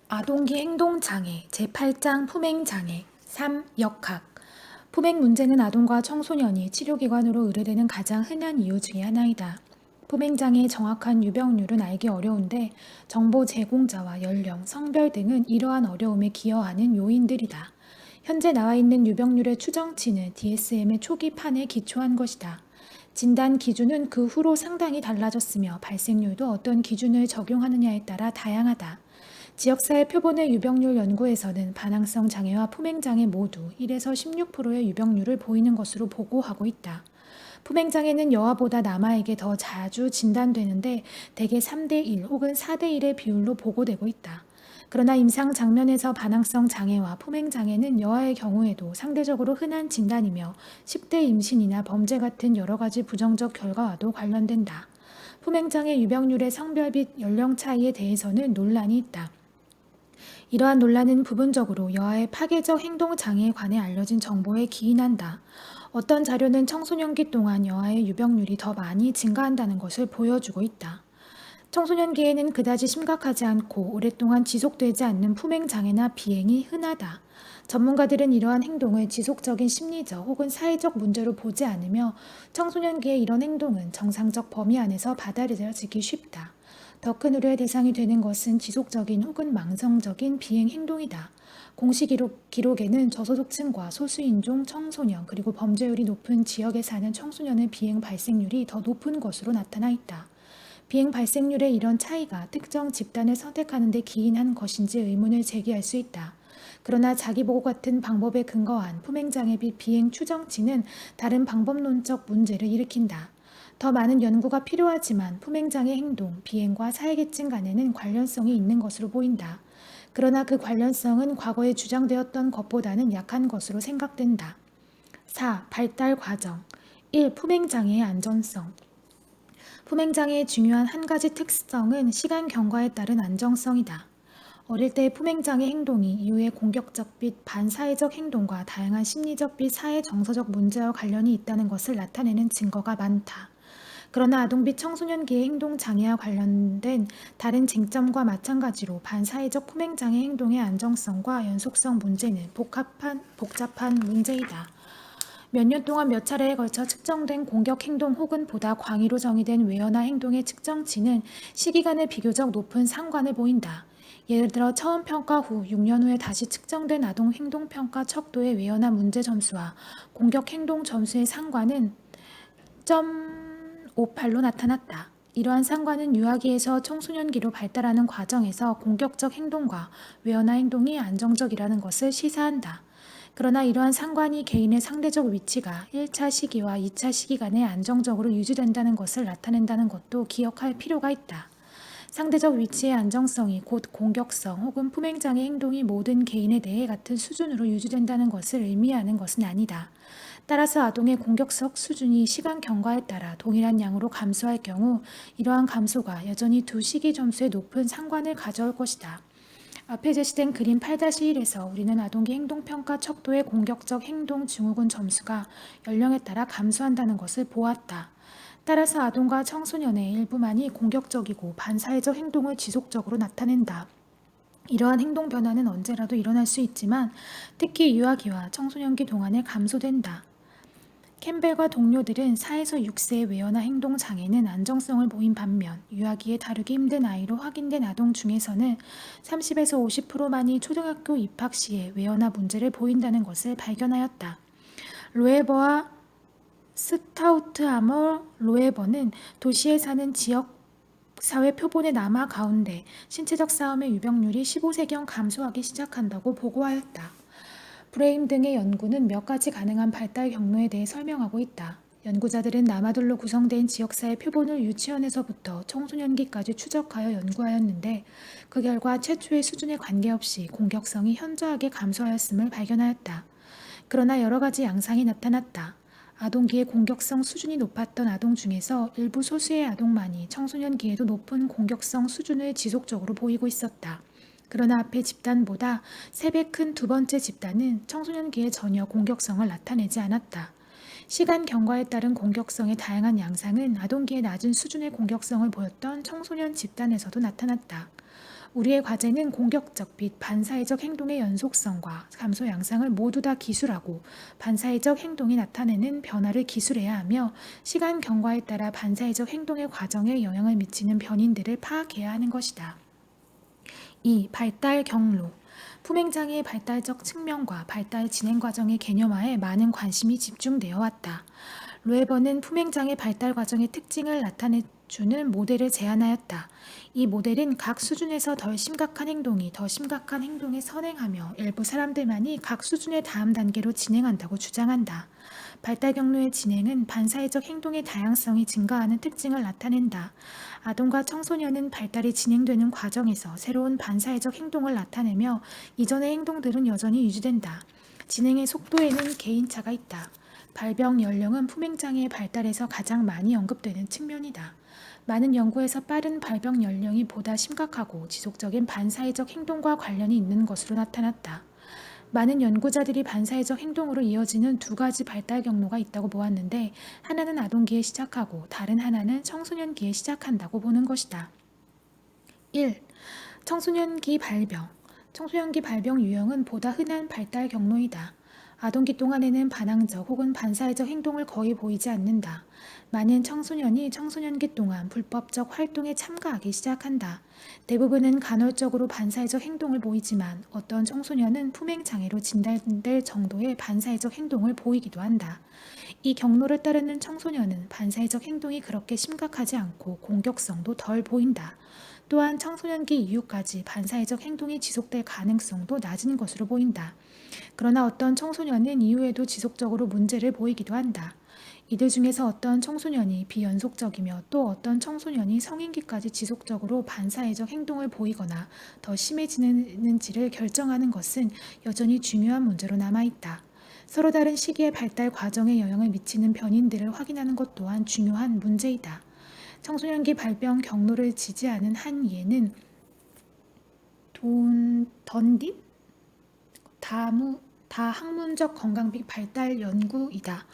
아동기 행동장애 제8장 품행장애 3. 역학 품행 문제는 아동과 청소년이 치료기관으로 의뢰되는 가장 흔한 이유 중의 하나이다. 품행장애의 정확한 유병률은 알기 어려운데 정보 제공자와 연령, 성별 등은 이러한 어려움에 기여하는 요인들이다. 현재 나와 있는 유병률의 추정치는 DSM의 초기 판에 기초한 것이다. 진단 기준은 그 후로 상당히 달라졌으며 발생률도 어떤 기준을 적용하느냐에 따라 다양하다. 지역사회 표본의 유병률 연구에서는 반항성 장애와 품행장애 모두 1에서 16%의 유병률을 보이는 것으로 보고하고 있다. 품행장애는 여아보다 남아에게 더 자주 진단되는데 대개 3대1 혹은 4대1의 비율로 보고되고 있다. 그러나 임상 장면에서 반항성 장애와 품행장애는 여아의 경우에도 상대적으로 흔한 진단이며 10대 임신이나 범죄 같은 여러 가지 부정적 결과와도 관련된다. 품행장애 유병률의 성별 및 연령 차이에 대해서는 논란이 있다. 이러한 논란은 부분적으로 여아의 파괴적 행동장애에 관해 알려진 정보에 기인한다. 어떤 자료는 청소년기 동안 여아의 유병률이 더 많이 증가한다는 것을 보여주고 있다. 청소년기에는 그다지 심각하지 않고 오랫동안 지속되지 않는 품행장애나 비행이 흔하다. 전문가들은 이러한 행동을 지속적인 심리적 혹은 사회적 문제로 보지 않으며 청소년기의 이런 행동은 정상적 범위 안에서 받아들여지기 쉽다. 더 큰 우려의 대상이 되는 것은 지속적인 혹은 망성적인 비행 행동이다. 공식 기록에는 저소득층과 소수인종 청소년 그리고 범죄율이 높은 지역에 사는 청소년의 비행 발생률이 더 높은 것으로 나타나 있다. 비행 발생률의 이런 차이가 특정 집단을 선택하는 데 기인한 것인지 의문을 제기할 수 있다. 그러나 자기보고 같은 방법에 근거한 품행장애 및 비행 추정치는 다른 방법론적 문제를 일으킨다. 더 많은 연구가 필요하지만 품행장애 행동, 비행과 사회계층 간에는 관련성이 있는 것으로 보인다. 그러나 그 관련성은 과거에 주장되었던 것보다는 약한 것으로 생각된다. 4. 발달 과정 1. 품행장애의 안전성 품행장애의 중요한 한 가지 특성은 시간 경과에 따른 안정성이다. 어릴 때의 품행장애 행동이 이후의 공격적 및 반사회적 행동과 다양한 심리적 및 사회 정서적 문제와 관련이 있다는 것을 나타내는 증거가 많다. 그러나 아동 및 청소년기의 행동장애와 관련된 다른 쟁점과 마찬가지로 반사회적 품행장애 행동의 안정성과 연속성 문제는 복잡한 문제이다. 몇 년 동안 몇 차례에 걸쳐 측정된 공격 행동 혹은 보다 광의로 정의된 외연화 행동의 측정치는 시기간에 비교적 높은 상관을 보인다. 예를 들어 처음 평가 후 6년 후에 다시 측정된 아동 행동평가 척도의 외연화 문제 점수와 공격 행동 점수의 상관은 0.58로 나타났다. 이러한 상관은 유아기에서 청소년기로 발달하는 과정에서 공격적 행동과 외연화 행동이 안정적이라는 것을 시사한다. 그러나 이러한 상관이 개인의 상대적 위치가 1차 시기와 2차 시기 간에 안정적으로 유지된다는 것을 나타낸다는 것도 기억할 필요가 있다. 상대적 위치의 안정성이 곧 공격성 혹은 품행장애 행동이 모든 개인에 대해 같은 수준으로 유지된다는 것을 의미하는 것은 아니다. 따라서 아동의 공격성 수준이 시간 경과에 따라 동일한 양으로 감소할 경우 이러한 감소가 여전히 두 시기 점수의 높은 상관을 가져올 것이다. 앞에 제시된 그림 8-1에서 우리는 아동기 행동평가 척도의 공격적 행동 증후군 점수가 연령에 따라 감소한다는 것을 보았다. 따라서 아동과 청소년의 일부만이 공격적이고 반사회적 행동을 지속적으로 나타낸다. 이러한 행동 변화는 언제라도 일어날 수 있지만 특히 유아기와 청소년기 동안에 감소된다. 캠벨과 동료들은 4에서 6세의 외연화 행동 장애는 안정성을 보인 반면 유아기에 다루기 힘든 아이로 확인된 아동 중에서는 30에서 50%만이 초등학교 입학 시에 외연화 문제를 보인다는 것을 발견하였다. 로에버와 스타우트하머 로에버는 도시에 사는 지역 사회 표본의 남아 가운데 신체적 싸움의 유병률이 15세경 감소하기 시작한다고 보고하였다. 브레임 등의 연구는 몇 가지 가능한 발달 경로에 대해 설명하고 있다. 연구자들은 남아돌로 구성된 지역사회 표본을 유치원에서부터 청소년기까지 추적하여 연구하였는데 그 결과 최초의 수준에 관계없이 공격성이 현저하게 감소하였음을 발견하였다. 그러나 여러 가지 양상이 나타났다. 아동기의 공격성 수준이 높았던 아동 중에서 일부 소수의 아동만이 청소년기에도 높은 공격성 수준을 지속적으로 보이고 있었다. 그러나 앞의 집단보다 3배 큰 두 번째 집단은 청소년기에 전혀 공격성을 나타내지 않았다. 시간 경과에 따른 공격성의 다양한 양상은 아동기에 낮은 수준의 공격성을 보였던 청소년 집단에서도 나타났다. 우리의 과제는 공격적 및 반사회적 행동의 연속성과 감소 양상을 모두 다 기술하고 반사회적 행동이 나타내는 변화를 기술해야 하며 시간 경과에 따라 반사회적 행동의 과정에 영향을 미치는 변인들을 파악해야 하는 것이다. 2. 발달 경로. 품행장애의 발달적 측면과 발달 진행 과정의 개념화에 많은 관심이 집중되어 왔다. 로에버는 품행장애 발달 과정의 특징을 나타내주는 모델을 제안하였다. 이 모델은 각 수준에서 덜 심각한 행동이 더 심각한 행동에 선행하며 일부 사람들만이 각 수준의 다음 단계로 진행한다고 주장한다. 발달 경로의 진행은 반사회적 행동의 다양성이 증가하는 특징을 나타낸다. 아동과 청소년은 발달이 진행되는 과정에서 새로운 반사회적 행동을 나타내며 이전의 행동들은 여전히 유지된다. 진행의 속도에는 개인차가 있다. 발병 연령은 품행장애의 발달에서 가장 많이 언급되는 측면이다. 많은 연구에서 빠른 발병 연령이 보다 심각하고 지속적인 반사회적 행동과 관련이 있는 것으로 나타났다. 많은 연구자들이 반사회적 행동으로 이어지는 두 가지 발달 경로가 있다고 보았는데 하나는 아동기에 시작하고 다른 하나는 청소년기에 시작한다고 보는 것이다. 1. 청소년기 발병. 청소년기 발병 유형은 보다 흔한 발달 경로이다. 아동기 동안에는 반항적 혹은 반사회적 행동을 거의 보이지 않는다. 많은 청소년이 청소년기 동안 불법적 활동에 참가하기 시작한다. 대부분은 간헐적으로 반사회적 행동을 보이지만 어떤 청소년은 품행장애로 진단될 정도의 반사회적 행동을 보이기도 한다. 이 경로를 따르는 청소년은 반사회적 행동이 그렇게 심각하지 않고 공격성도 덜 보인다. 또한 청소년기 이후까지 반사회적 행동이 지속될 가능성도 낮은 것으로 보인다. 그러나 어떤 청소년은 이후에도 지속적으로 문제를 보이기도 한다. 이들 중에서 어떤 청소년이 비연속적이며 또 어떤 청소년이 성인기까지 지속적으로 반사회적 행동을 보이거나 더 심해지는지를 결정하는 것은 여전히 중요한 문제로 남아있다. 서로 다른 시기의 발달 과정에 영향을 미치는 변인들을 확인하는 것 또한 중요한 문제이다. 청소년기 발병 경로를 지지하는 한 예는 던딘? 다학문적 건강 및 발달 연구이다.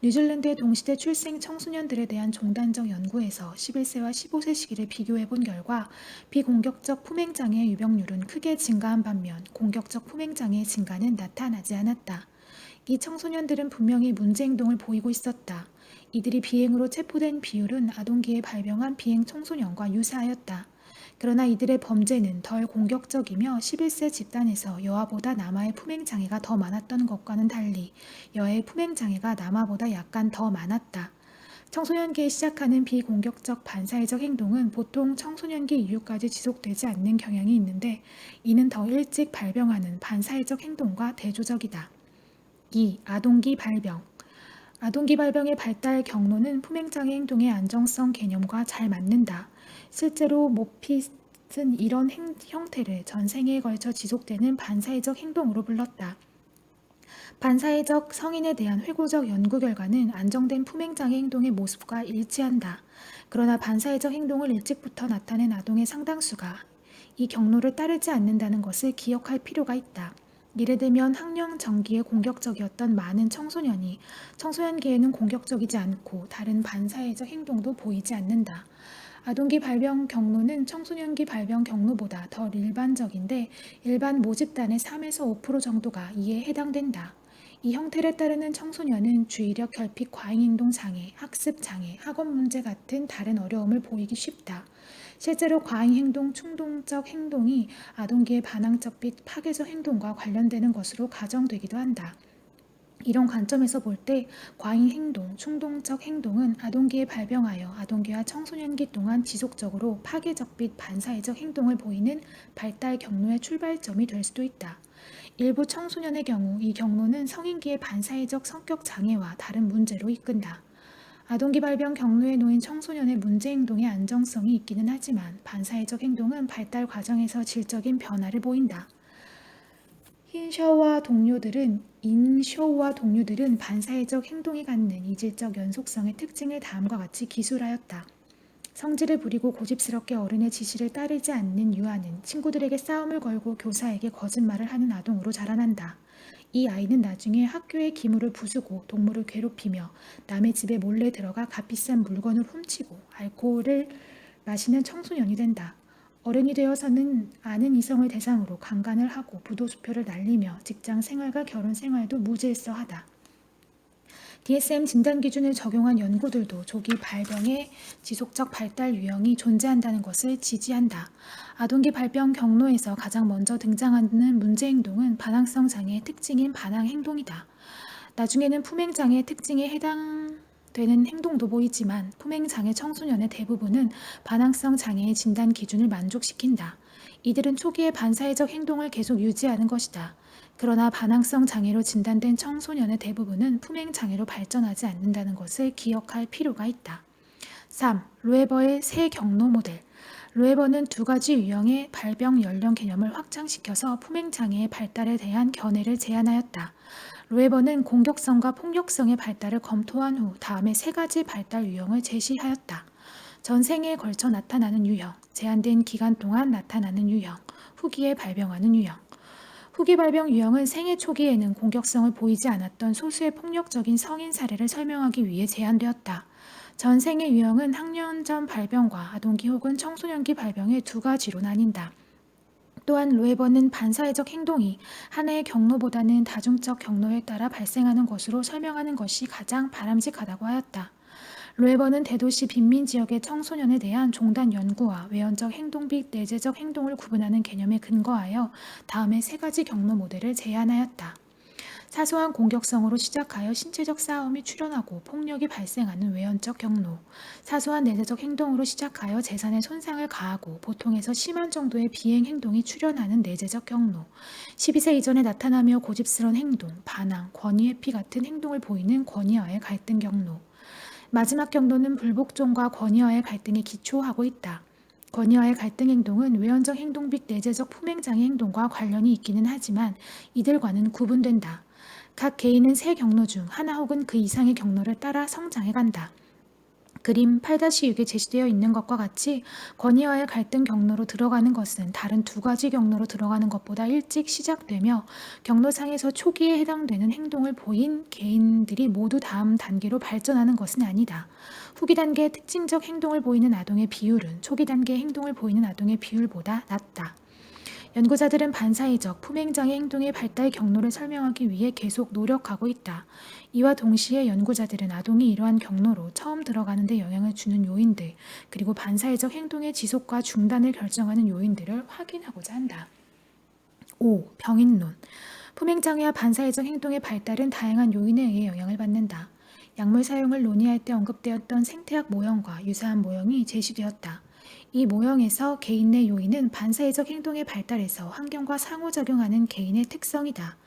뉴질랜드의 동시대 출생 청소년들에 대한 종단적 연구에서 11세와 15세 시기를 비교해 본 결과 비공격적 품행장애의 유병률은 크게 증가한 반면 공격적 품행장애의 증가는 나타나지 않았다. 이 청소년들은 분명히 문제 행동을 보이고 있었다. 이들이 비행으로 체포된 비율은 아동기에 발병한 비행 청소년과 유사하였다. 그러나 이들의 범죄는 덜 공격적이며 11세 집단에서 여아보다 남아의 품행장애가 더 많았던 것과는 달리 여아의 품행장애가 남아보다 약간 더 많았다. 청소년기에 시작하는 비공격적 반사회적 행동은 보통 청소년기 이후까지 지속되지 않는 경향이 있는데 이는 더 일찍 발병하는 반사회적 행동과 대조적이다. 2. 아동기 발병. 아동기 발병의 발달 경로는 품행장애 행동의 안정성 개념과 잘 맞는다. 실제로 모핏은 이런 형태를 전생에 걸쳐 지속되는 반사회적 행동으로 불렀다. 반사회적 성인에 대한 회고적 연구 결과는 안정된 품행장애 행동의 모습과 일치한다. 그러나 반사회적 행동을 일찍부터 나타낸 아동의 상당수가 이 경로를 따르지 않는다는 것을 기억할 필요가 있다. 예를 들면 학령 전기에 공격적이었던 많은 청소년이 청소년기에는 공격적이지 않고 다른 반사회적 행동도 보이지 않는다. 아동기 발병 경로는 청소년기 발병 경로보다 덜 일반적인데 일반 모집단의 3에서 5% 정도가 이에 해당된다. 이 형태를 따르는 청소년은 주의력 결핍 과잉행동 장애, 학습 장애, 학업 문제 같은 다른 어려움을 보이기 쉽다. 실제로 과잉행동, 충동적 행동이 아동기의 반항적 및 파괴적 행동과 관련되는 것으로 가정되기도 한다. 이런 관점에서 볼 때 과잉행동, 충동적 행동은 아동기에 발병하여 아동기와 청소년기 동안 지속적으로 파괴적 및 반사회적 행동을 보이는 발달 경로의 출발점이 될 수도 있다. 일부 청소년의 경우 이 경로는 성인기의 반사회적 성격 장애와 다른 문제로 이끈다. 아동기 발병 경로에 놓인 청소년의 문제 행동의 안정성이 있기는 하지만 반사회적 행동은 발달 과정에서 질적인 변화를 보인다. 인쇼와 동료들은 반사회적 행동이 갖는 이질적 연속성의 특징을 다음과 같이 기술하였다. 성질을 부리고 고집스럽게 어른의 지시를 따르지 않는 유아는 친구들에게 싸움을 걸고 교사에게 거짓말을 하는 아동으로 자라난다. 이 아이는 나중에 학교의 기물을 부수고 동물을 괴롭히며 남의 집에 몰래 들어가 값비싼 물건을 훔치고 알코올을 마시는 청소년이 된다. 어른이 되어서는 아는 이성을 대상으로 강간을 하고 부도수표를 날리며 직장 생활과 결혼 생활도 무질서하다. DSM 진단 기준을 적용한 연구들도 조기 발병의 지속적 발달 유형이 존재한다는 것을 지지한다. 아동기 발병 경로에서 가장 먼저 등장하는 문제 행동은 반항성 장애의 특징인 반항 행동이다. 나중에는 품행 장애의 특징에 해당되는 행동도 보이지만 품행 장애 청소년의 대부분은 반항성 장애의 진단 기준을 만족시킨다. 이들은 초기에 반사회적 행동을 계속 유지하는 것이다. 그러나 반항성 장애로 진단된 청소년의 대부분은 품행 장애로 발전하지 않는다는 것을 기억할 필요가 있다. 3. 로에버의 새 경로 모델. 로에버는 두 가지 유형의 발병 연령 개념을 확장시켜서 품행 장애의 발달에 대한 견해를 제안하였다. 로에버는 공격성과 폭력성의 발달을 검토한 후 다음에 세 가지 발달 유형을 제시하였다. 전생에 걸쳐 나타나는 유형, 제한된 기간 동안 나타나는 유형, 후기에 발병하는 유형. 후기 발병 유형은 생애 초기에는 공격성을 보이지 않았던 소수의 폭력적인 성인 사례를 설명하기 위해 제안되었다. 전생의 유형은 학년 전 발병과 아동기 혹은 청소년기 발병의 두 가지로 나뉜다. 또한 로에버는 반사회적 행동이 하나의 경로보다는 다중적 경로에 따라 발생하는 것으로 설명하는 것이 가장 바람직하다고 하였다. 로에버는 대도시 빈민 지역의 청소년에 대한 종단 연구와 외연적 행동 및 내재적 행동을 구분하는 개념에 근거하여 다음의 세 가지 경로 모델을 제안하였다. 사소한 공격성으로 시작하여 신체적 싸움이 출현하고 폭력이 발생하는 외연적 경로, 사소한 내재적 행동으로 시작하여 재산에 손상을 가하고 보통에서 심한 정도의 비행 행동이 출현하는 내재적 경로, 12세 이전에 나타나며 고집스러운 행동, 반항, 권위 회피 같은 행동을 보이는 권위와의 갈등 경로, 마지막 경로는 불복종과 권위와의 갈등에 기초하고 있다. 권위와의 갈등 행동은 외연적 행동 및 내재적 품행장애 행동과 관련이 있기는 하지만 이들과는 구분된다. 각 개인은 세 경로 중 하나 혹은 그 이상의 경로를 따라 성장해간다. 그림 8-6에 제시되어 있는 것과 같이 권위와의 갈등 경로로 들어가는 것은 다른 두 가지 경로로 들어가는 것보다 일찍 시작되며 경로상에서 초기에 해당되는 행동을 보인 개인들이 모두 다음 단계로 발전하는 것은 아니다. 후기 단계의 특징적 행동을 보이는 아동의 비율은 초기 단계의 행동을 보이는 아동의 비율보다 낮다. 연구자들은 반사회적, 품행장애 행동의 발달 경로를 설명하기 위해 계속 노력하고 있다. 이와 동시에 연구자들은 아동이 이러한 경로로 처음 들어가는 데 영향을 주는 요인들, 그리고 반사회적 행동의 지속과 중단을 결정하는 요인들을 확인하고자 한다. 5. 병인론. 품행장애와 반사회적 행동의 발달은 다양한 요인에 의해 영향을 받는다. 약물 사용을 논의할 때 언급되었던 생태학 모형과 유사한 모형이 제시되었다. 이 모형에서 개인 내 요인은 반사회적 행동의 발달에서 환경과 상호작용하는 개인의 특성이다.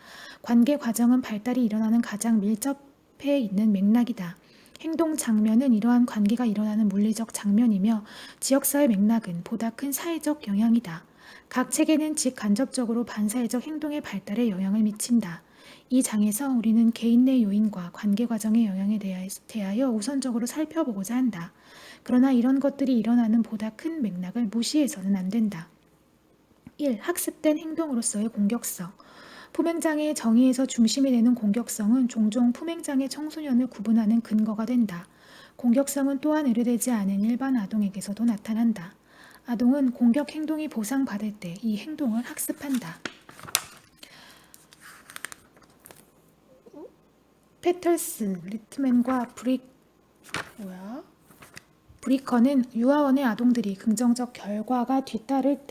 관계 과정은 발달이 일어나는 가장 밀접해 있는 맥락이다. 행동 장면은 이러한 관계가 일어나는 물리적 장면이며 지역사회 맥락은 보다 큰 사회적 영향이다. 각 체계는 직간접적으로 반사회적 행동의 발달에 영향을 미친다. 이 장에서 우리는 개인 내 요인과 관계 과정의 영향에 대하여 우선적으로 살펴보고자 한다. 그러나 이런 것들이 일어나는 보다 큰 맥락을 무시해서는 안 된다. 1. 학습된 행동으로서의 공격성. 품행장애의 정의에서 중심이 되는 공격성은 종종 품행장애 청소년을 구분하는 근거가 된다. 공격성은 또한 의뢰되지 않은 일반 아동에게서도 나타난다. 아동은 공격 행동이 보상받을 때 이 행동을 학습한다. 페털스, 리트맨과 브리커는 유아원의 아동들이 긍정적 결과가 뒤따를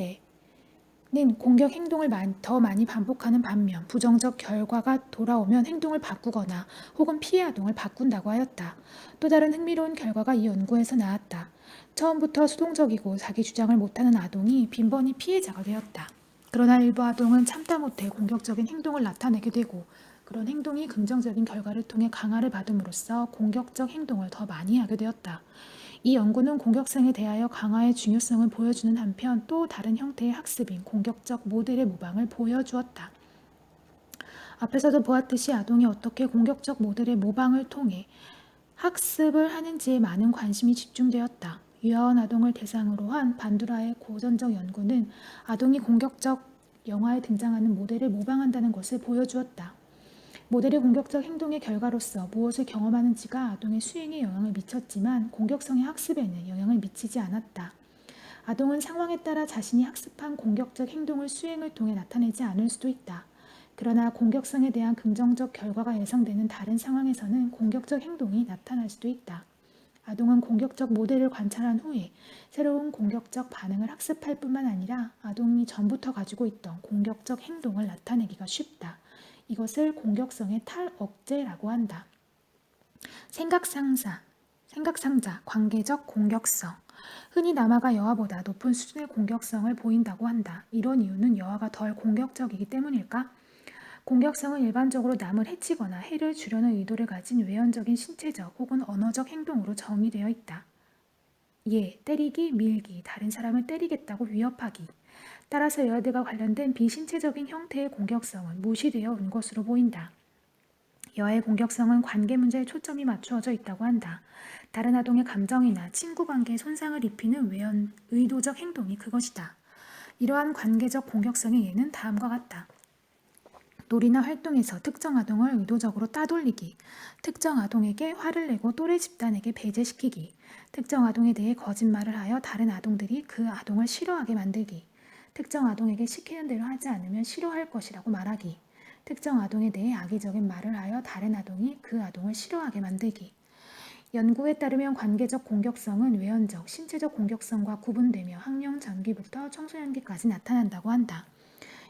때는 공격 행동을 더 많이 반복하는 반면 부정적 결과가 돌아오면 행동을 바꾸거나 혹은 피해 아동을 바꾼다고 하였다. 또 다른 흥미로운 결과가 이 연구에서 나왔다. 처음부터 수동적이고 자기 주장을 못하는 아동이 빈번히 피해자가 되었다. 그러나 일부 아동은 참다 못해 공격적인 행동을 나타내게 되고 그런 행동이 긍정적인 결과를 통해 강화를 받음으로써 공격적 행동을 더 많이 하게 되었다. 이 연구는 공격성에 대하여 강화의 중요성을 보여주는 한편 또 다른 형태의 학습인 공격적 모델의 모방을 보여주었다. 앞에서도 보았듯이 아동이 어떻게 공격적 모델의 모방을 통해 학습을 하는지에 많은 관심이 집중되었다. 유아원 아동을 대상으로 한 반두라의 고전적 연구는 아동이 공격적 영화에 등장하는 모델을 모방한다는 것을 보여주었다. 모델의 공격적 행동의 결과로서 무엇을 경험하는지가 아동의 수행에 영향을 미쳤지만 공격성의 학습에는 영향을 미치지 않았다. 아동은 상황에 따라 자신이 학습한 공격적 행동을 수행을 통해 나타내지 않을 수도 있다. 그러나 공격성에 대한 긍정적 결과가 예상되는 다른 상황에서는 공격적 행동이 나타날 수도 있다. 아동은 공격적 모델을 관찰한 후에 새로운 공격적 반응을 학습할 뿐만 아니라 아동이 전부터 가지고 있던 공격적 행동을 나타내기가 쉽다. 이것을 공격성의 탈억제라고 한다. 생각상자, 관계적 공격성. 흔히 남아가 여아보다 높은 수준의 공격성을 보인다고 한다. 이런 이유는 여아가 덜 공격적이기 때문일까? 공격성은 일반적으로 남을 해치거나 해를 주려는 의도를 가진 외연적인 신체적 혹은 언어적 행동으로 정의되어 있다. 예, 때리기, 밀기, 다른 사람을 때리겠다고 위협하기. 따라서 여아들과 관련된 비신체적인 형태의 공격성은 무시되어 온 것으로 보인다. 여아의 공격성은 관계 문제에 초점이 맞추어져 있다고 한다. 다른 아동의 감정이나 친구 관계에 손상을 입히는 외연, 의도적 행동이 그것이다. 이러한 관계적 공격성의 예는 다음과 같다. 놀이나 활동에서 특정 아동을 의도적으로 따돌리기, 특정 아동에게 화를 내고 또래 집단에게 배제시키기, 특정 아동에 대해 거짓말을 하여 다른 아동들이 그 아동을 싫어하게 만들기, 특정 아동에게 시키는 대로 하지 않으면 싫어할 것이라고 말하기, 특정 아동에 대해 악의적인 말을 하여 다른 아동이 그 아동을 싫어하게 만들기. 연구에 따르면 관계적 공격성은 외연적, 신체적 공격성과 구분되며 학령 전기부터 청소년기까지 나타난다고 한다.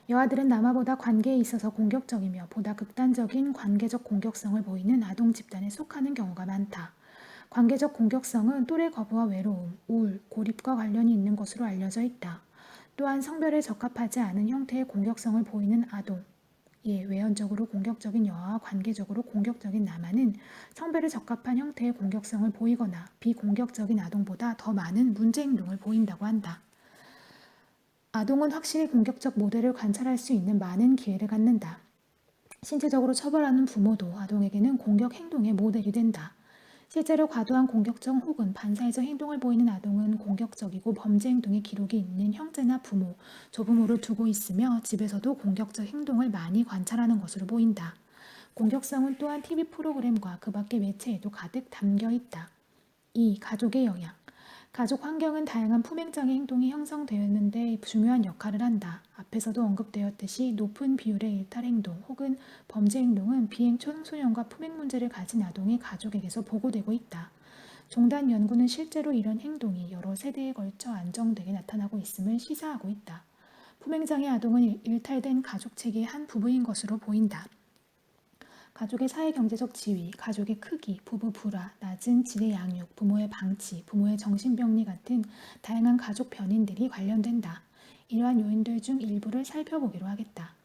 여아들은 남아보다 관계에 있어서 공격적이며 보다 극단적인 관계적 공격성을 보이는 아동 집단에 속하는 경우가 많다. 관계적 공격성은 또래 거부와 외로움, 우울, 고립과 관련이 있는 것으로 알려져 있다. 또한 성별에 적합하지 않은 형태의 공격성을 보이는 아동, 외연적으로 공격적인 여아와 관계적으로 공격적인 남아는 성별에 적합한 형태의 공격성을 보이거나 비공격적인 아동보다 더 많은 문제 행동을 보인다고 한다. 아동은 확실히 공격적 모델을 관찰할 수 있는 많은 기회를 갖는다. 신체적으로 처벌하는 부모도 아동에게는 공격 행동의 모델이 된다. 실제로 과도한 공격적 혹은 반사회적 행동을 보이는 아동은 공격적이고 범죄 행동의 기록이 있는 형제나 부모, 조부모를 두고 있으며 집에서도 공격적 행동을 많이 관찰하는 것으로 보인다. 공격성은 또한 TV 프로그램과 그 밖의 매체에도 가득 담겨 있다. 2. 가족의 영향. 가족 환경은 다양한 품행장애 행동이 형성되었는데 중요한 역할을 한다. 앞에서도 언급되었듯이 높은 비율의 일탈 행동 혹은 범죄 행동은 비행 청소년과 품행 문제를 가진 아동의 가족에게서 보고되고 있다. 종단 연구는 실제로 이런 행동이 여러 세대에 걸쳐 안정되게 나타나고 있음을 시사하고 있다. 품행장애 아동은 일탈된 가족 체계의 한 부분인 것으로 보인다. 가족의 사회경제적 지위, 가족의 크기, 부부 불화, 낮은 지대 양육, 부모의 방치, 부모의 정신병리 같은 다양한 가족 변인들이 관련된다. 이러한 요인들 중 일부를 살펴보기로 하겠다.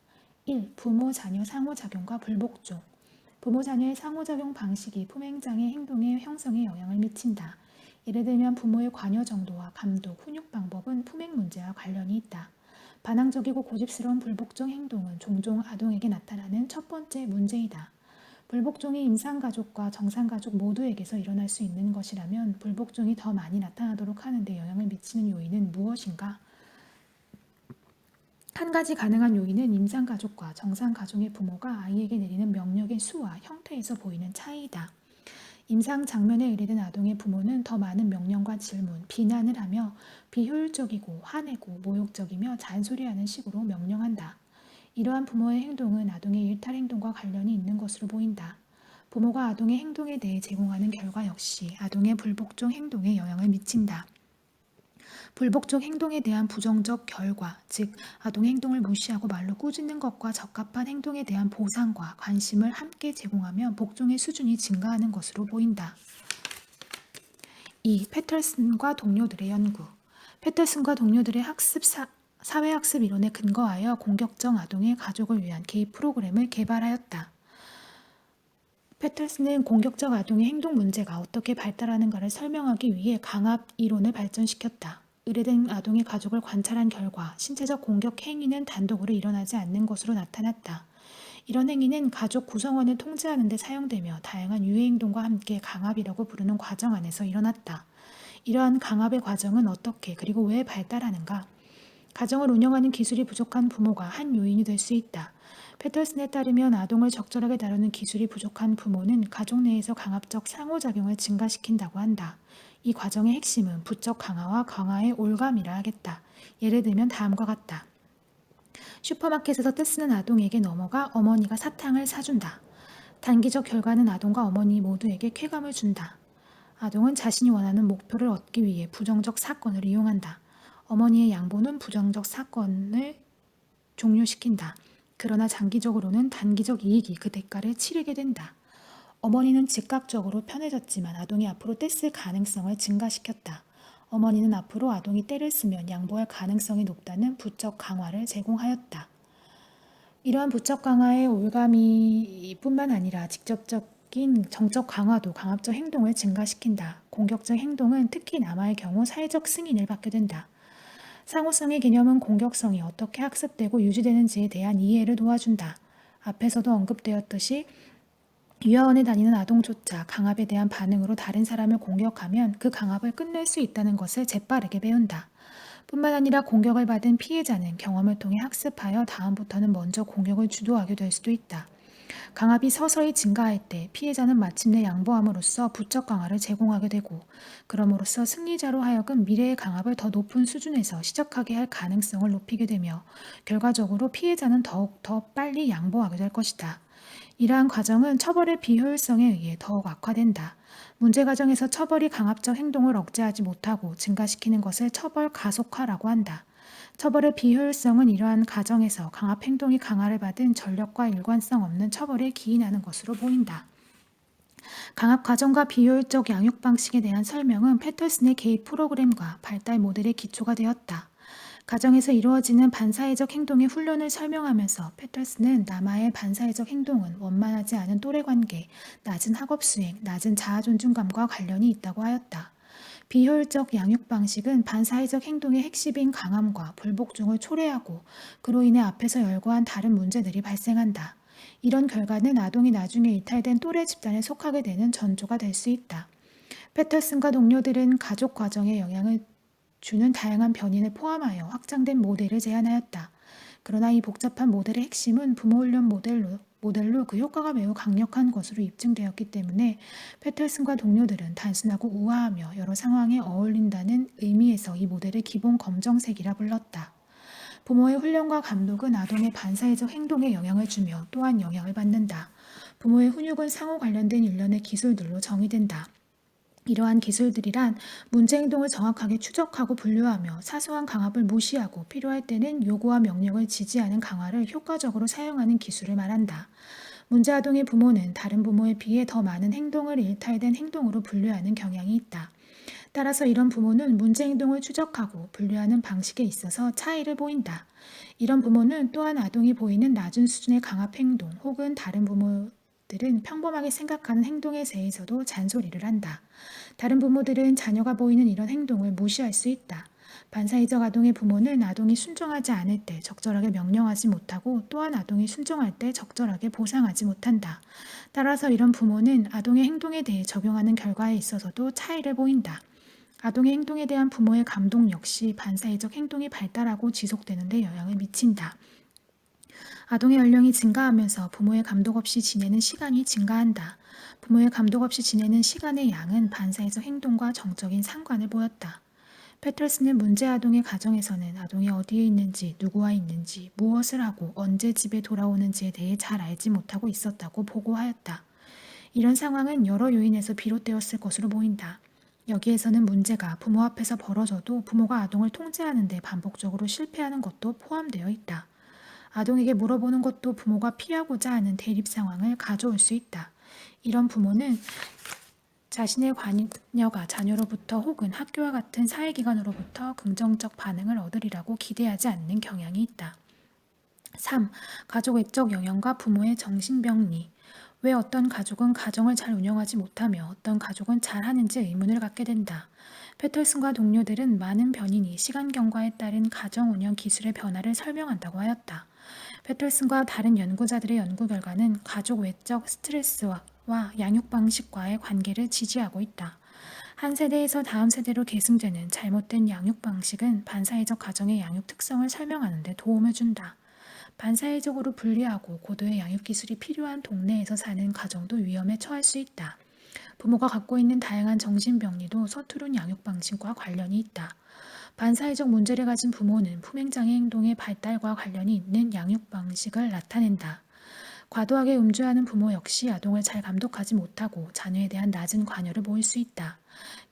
1. 부모 자녀 상호작용과 불복종. 부모 자녀의 상호작용 방식이 품행장애 행동의 형성에 영향을 미친다. 예를 들면 부모의 관여 정도와 감독, 훈육 방법은 품행 문제와 관련이 있다. 반항적이고 고집스러운 불복종 행동은 종종 아동에게 나타나는 첫 번째 문제이다. 불복종이 임상가족과 정상가족 모두에게서 일어날 수 있는 것이라면 불복종이 더 많이 나타나도록 하는 데 영향을 미치는 요인은 무엇인가? 한 가지 가능한 요인은 임상가족과 정상가족의 부모가 아이에게 내리는 명령의 수와 형태에서 보이는 차이이다. 임상 장면에 의뢰된 아동의 부모는 더 많은 명령과 질문, 비난을 하며 비효율적이고 화내고 모욕적이며 잔소리하는 식으로 명령한다. 이러한 부모의 행동은 아동의 일탈 행동과 관련이 있는 것으로 보인다. 부모가 아동의 행동에 대해 제공하는 결과 역시 아동의 불복종 행동에 영향을 미친다. 불복종 행동에 대한 부정적 결과, 즉 아동의 행동을 무시하고 말로 꾸짖는 것과 적합한 행동에 대한 보상과 관심을 함께 제공하면 복종의 수준이 증가하는 것으로 보인다. 2. 패터슨과 동료들의 연구. 패터슨과 동료들의 사회학습 이론에 근거하여 공격적 아동의 가족을 위한 개입 프로그램을 개발하였다. 패터슨은 공격적 아동의 행동 문제가 어떻게 발달하는가를 설명하기 위해 강압 이론을 발전시켰다. 의뢰된 아동의 가족을 관찰한 결과 신체적 공격 행위는 단독으로 일어나지 않는 것으로 나타났다. 이런 행위는 가족 구성원을 통제하는 데 사용되며 다양한 유해 행동과 함께 강압이라고 부르는 과정 안에서 일어났다. 이러한 강압의 과정은 어떻게 그리고 왜 발달하는가? 가정을 운영하는 기술이 부족한 부모가 한 요인이 될 수 있다. 패터슨에 따르면 아동을 적절하게 다루는 기술이 부족한 부모는 가족 내에서 강압적 상호작용을 증가시킨다고 한다. 이 과정의 핵심은 부적 강화와 강화의 올감이라 하겠다. 예를 들면 다음과 같다. 슈퍼마켓에서 떼쓰는 아동에게 넘어가 어머니가 사탕을 사준다. 단기적 결과는 아동과 어머니 모두에게 쾌감을 준다. 아동은 자신이 원하는 목표를 얻기 위해 부정적 사건을 이용한다. 어머니의 양보는 부정적 사건을 종료시킨다. 그러나 장기적으로는 단기적 이익이 그 대가를 치르게 된다. 어머니는 즉각적으로 편해졌지만 아동이 앞으로 떼쓸 가능성을 증가시켰다. 어머니는 앞으로 아동이 떼를 쓰면 양보할 가능성이 높다는 부적 강화를 제공하였다. 이러한 부적 강화의 올가미 뿐만 아니라 직접적인 정적 강화도 강압적 행동을 증가시킨다. 공격적 행동은 특히 남아의 경우 사회적 승인을 받게 된다. 상호성의 개념은 공격성이 어떻게 학습되고 유지되는지에 대한 이해를 도와준다. 앞에서도 언급되었듯이 유아원에 다니는 아동조차 강압에 대한 반응으로 다른 사람을 공격하면 그 강압을 끝낼 수 있다는 것을 재빠르게 배운다. 뿐만 아니라 공격을 받은 피해자는 경험을 통해 학습하여 다음부터는 먼저 공격을 주도하게 될 수도 있다. 강압이 서서히 증가할 때 피해자는 마침내 양보함으로써 부적 강화를 제공하게 되고 그럼으로써 승리자로 하여금 미래의 강압을 더 높은 수준에서 시작하게 할 가능성을 높이게 되며 결과적으로 피해자는 더욱 더 빨리 양보하게 될 것이다. 이러한 과정은 처벌의 비효율성에 의해 더욱 악화된다. 문제 과정에서 처벌이 강압적 행동을 억제하지 못하고 증가시키는 것을 처벌 가속화라고 한다. 처벌의 비효율성은 이러한 과정에서 강압 행동이 강화를 받은 전력과 일관성 없는 처벌에 기인하는 것으로 보인다. 강압 과정과 비효율적 양육 방식에 대한 설명은 패터슨의 개입 프로그램과 발달 모델의 기초가 되었다. 가정에서 이루어지는 반사회적 행동의 훈련을 설명하면서 패터슨은 남아의 반사회적 행동은 원만하지 않은 또래 관계, 낮은 학업 수행, 낮은 자아 존중감과 관련이 있다고 하였다. 비효율적 양육 방식은 반사회적 행동의 핵심인 강함과 불복종을 초래하고 그로 인해 앞에서 열거한 다른 문제들이 발생한다. 이런 결과는 아동이 나중에 이탈된 또래 집단에 속하게 되는 전조가 될 수 있다. 패터슨과 동료들은 가족 과정에 영향을 주는 다양한 변인을 포함하여 확장된 모델을 제안하였다. 그러나 이 복잡한 모델의 핵심은 부모 훈련 모델로 그 효과가 매우 강력한 것으로 입증되었기 때문에 패터슨과 동료들은 단순하고 우아하며 여러 상황에 어울린다는 의미에서 이 모델을 기본 검정색이라 불렀다. 부모의 훈련과 감독은 아동의 반사회적 행동에 영향을 주며 또한 영향을 받는다. 부모의 훈육은 상호 관련된 일련의 기술들로 정의된다. 이러한 기술들이란 문제 행동을 정확하게 추적하고 분류하며 사소한 강압을 무시하고 필요할 때는 요구와 명령을 지지하는 강화를 효과적으로 사용하는 기술을 말한다. 문제 아동의 부모는 다른 부모에 비해 더 많은 행동을 일탈된 행동으로 분류하는 경향이 있다. 따라서 이런 부모는 문제 행동을 추적하고 분류하는 방식에 있어서 차이를 보인다. 이런 부모는 또한 아동이 보이는 낮은 수준의 강압 행동 혹은 다른 부모들은 평범하게 생각하는 행동에 대해서도 잔소리를 한다. 다른 부모들은 자녀가 보이는 이런 행동을 무시할 수 있다. 반사회적 아동의 부모는 아동이 순종하지 않을 때 적절하게 명령하지 못하고 또한 아동이 순종할 때 적절하게 보상하지 못한다. 따라서 이런 부모는 아동의 행동에 대해 적용하는 결과에 있어서도 차이를 보인다. 아동의 행동에 대한 부모의 감동 역시 반사회적 행동이 발달하고 지속되는 데 영향을 미친다. 아동의 연령이 증가하면서 부모의 감독 없이 지내는 시간이 증가한다. 부모의 감독 없이 지내는 시간의 양은 반사회적 행동과 정적인 상관을 보였다. 패터슨은 문제 아동의 가정에서는 아동이 어디에 있는지, 누구와 있는지, 무엇을 하고 언제 집에 돌아오는지에 대해 잘 알지 못하고 있었다고 보고하였다. 이런 상황은 여러 요인에서 비롯되었을 것으로 보인다. 여기에서는 문제가 부모 앞에서 벌어져도 부모가 아동을 통제하는 데 반복적으로 실패하는 것도 포함되어 있다. 아동에게 물어보는 것도 부모가 피하고자 하는 대립 상황을 가져올 수 있다. 이런 부모는 자신의 자녀가 자녀로부터 혹은 학교와 같은 사회기관으로부터 긍정적 반응을 얻으리라고 기대하지 않는 경향이 있다. 3. 가족 외적 영향과 부모의 정신병리. 왜 어떤 가족은 가정을 잘 운영하지 못하며 어떤 가족은 잘하는지 의문을 갖게 된다. 패터슨과 동료들은 많은 변인이 시간 경과에 따른 가정 운영 기술의 변화를 설명한다고 하였다. 패터슨과 다른 연구자들의 연구 결과는 가족 외적 스트레스와 양육 방식과의 관계를 지지하고 있다. 한 세대에서 다음 세대로 계승되는 잘못된 양육 방식은 반사회적 가정의 양육 특성을 설명하는 데 도움을 준다. 반사회적으로 불리하고 고도의 양육 기술이 필요한 동네에서 사는 가정도 위험에 처할 수 있다. 부모가 갖고 있는 다양한 정신병리도 서투른 양육 방식과 관련이 있다. 반사회적 문제를 가진 부모는 품행장애 행동의 발달과 관련이 있는 양육 방식을 나타낸다. 과도하게 음주하는 부모 역시 아동을 잘 감독하지 못하고 자녀에 대한 낮은 관여를 보일 수 있다.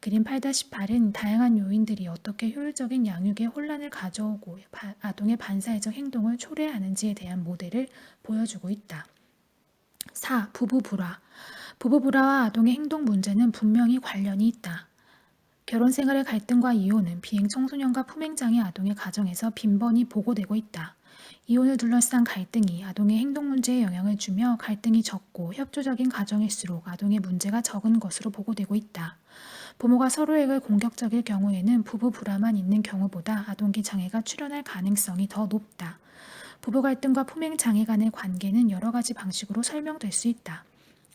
그림 8-8은 다양한 요인들이 어떻게 효율적인 양육에 혼란을 가져오고 아동의 반사회적 행동을 초래하는지에 대한 모델을 보여주고 있다. 4. 부부 불화. 부부 불화와 아동의 행동 문제는 분명히 관련이 있다. 결혼 생활의 갈등과 이혼은 비행 청소년과 품행장애 아동의 가정에서 빈번히 보고되고 있다. 이혼을 둘러싼 갈등이 아동의 행동 문제에 영향을 주며 갈등이 적고 협조적인 가정일수록 아동의 문제가 적은 것으로 보고되고 있다. 부모가 서로에게 공격적일 경우에는 부부 불화만 있는 경우보다 아동기 장애가 출현할 가능성이 더 높다. 부부 갈등과 품행 장애 간의 관계는 여러 가지 방식으로 설명될 수 있다.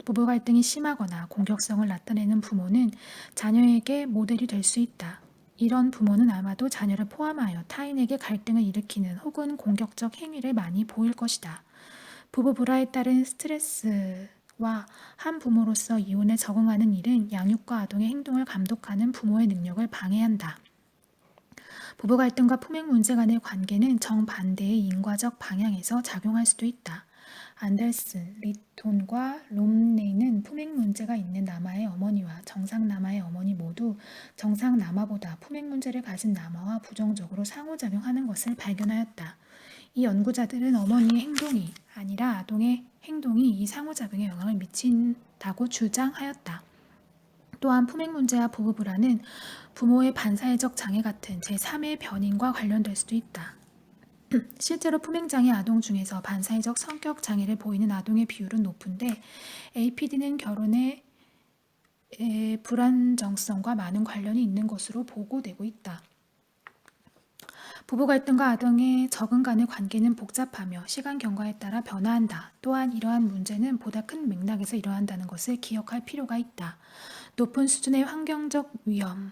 부부 갈등이 심하거나 공격성을 나타내는 부모는 자녀에게 모델이 될 수 있다. 이런 부모는 아마도 자녀를 포함하여 타인에게 갈등을 일으키는 혹은 공격적 행위를 많이 보일 것이다. 부부 불화에 따른 스트레스와 한 부모로서 이혼에 적응하는 일은 양육과 아동의 행동을 감독하는 부모의 능력을 방해한다. 부부 갈등과 품행 문제 간의 관계는 정반대의 인과적 방향에서 작용할 수도 있다. 안델슨, 리톤과 롬네이는 품행 문제가 있는 남아의 어머니와 정상 남아의 어머니 모두 정상 남아보다 품행 문제를 가진 남아와 부정적으로 상호작용하는 것을 발견하였다. 이 연구자들은 어머니의 행동이 아니라 아동의 행동이 이 상호작용에 영향을 미친다고 주장하였다. 또한 품행 문제와 부부 불화는 부모의 반사회적 장애 같은 제3의 변인과 관련될 수도 있다. 실제로 품행장애 아동 중에서 반사회적 성격 장애를 보이는 아동의 비율은 높은데 APD는 결혼의 불안정성과 많은 관련이 있는 것으로 보고되고 있다. 부부 갈등과 아동의 적응 간의 관계는 복잡하며 시간 경과에 따라 변화한다. 또한 이러한 문제는 보다 큰 맥락에서 일어난다는 것을 기억할 필요가 있다. 높은 수준의 환경적 위험은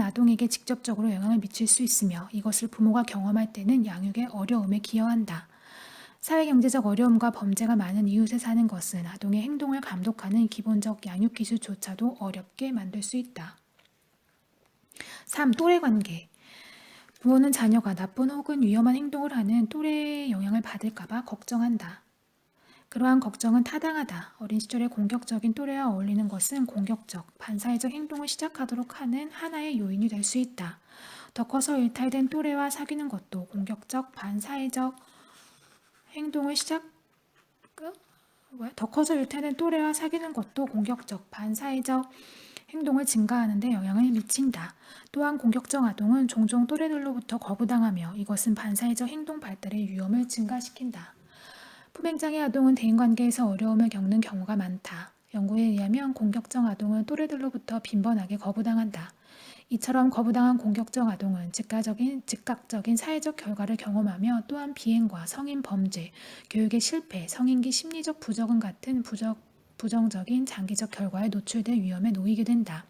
아동에게 직접적으로 영향을 미칠 수 있으며 이것을 부모가 경험할 때는 양육의 어려움에 기여한다. 사회경제적 어려움과 범죄가 많은 이웃에 사는 것은 아동의 행동을 감독하는 기본적 양육 기술조차도 어렵게 만들 수 있다. 3. 또래 관계. 부모는 자녀가 나쁜 혹은 위험한 행동을 하는 또래의 영향을 받을까봐 걱정한다. 그러한 걱정은 타당하다. 어린 시절에 공격적인 또래와 어울리는 것은 공격적, 반사회적 행동을 시작하도록 하는 하나의 요인이 될 수 있다. 더 커서 일탈된 또래와 사귀는 것도 공격적, 반사회적 행동을 더 커서 일탈된 또래와 사귀는 것도 공격적, 반사회적 행동을 증가하는 데 영향을 미친다. 또한 공격적 아동은 종종 또래들로부터 거부당하며 이것은 반사회적 행동 발달의 위험을 증가시킨다. 품행장애 아동은 대인관계에서 어려움을 겪는 경우가 많다. 연구에 의하면 공격적 아동은 또래들로부터 빈번하게 거부당한다. 이처럼 거부당한 공격적 아동은 즉각적인 사회적 결과를 경험하며 또한 비행과 성인 범죄, 교육의 실패, 성인기 심리적 부적응 같은 부정적인 장기적 결과에 노출될 위험에 놓이게 된다.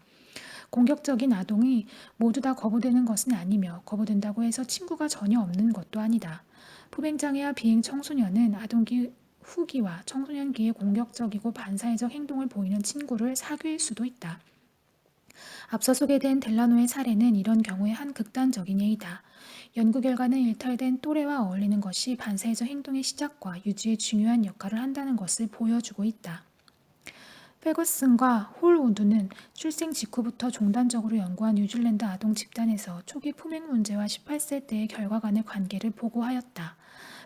공격적인 아동이 모두 다 거부되는 것은 아니며 거부된다고 해서 친구가 전혀 없는 것도 아니다. 품행장애와 비행 청소년은 아동기 후기와 청소년기에 공격적이고 반사회적 행동을 보이는 친구를 사귈 수도 있다. 앞서 소개된 델라노의 사례는 이런 경우의 한 극단적인 예이다. 연구 결과는 일탈된 또래와 어울리는 것이 반사회적 행동의 시작과 유지에 중요한 역할을 한다는 것을 보여주고 있다. 페거슨과 홀우드는 출생 직후부터 종단적으로 연구한 뉴질랜드 아동 집단에서 초기 품행 문제와 18세 때의 결과 간의 관계를 보고하였다.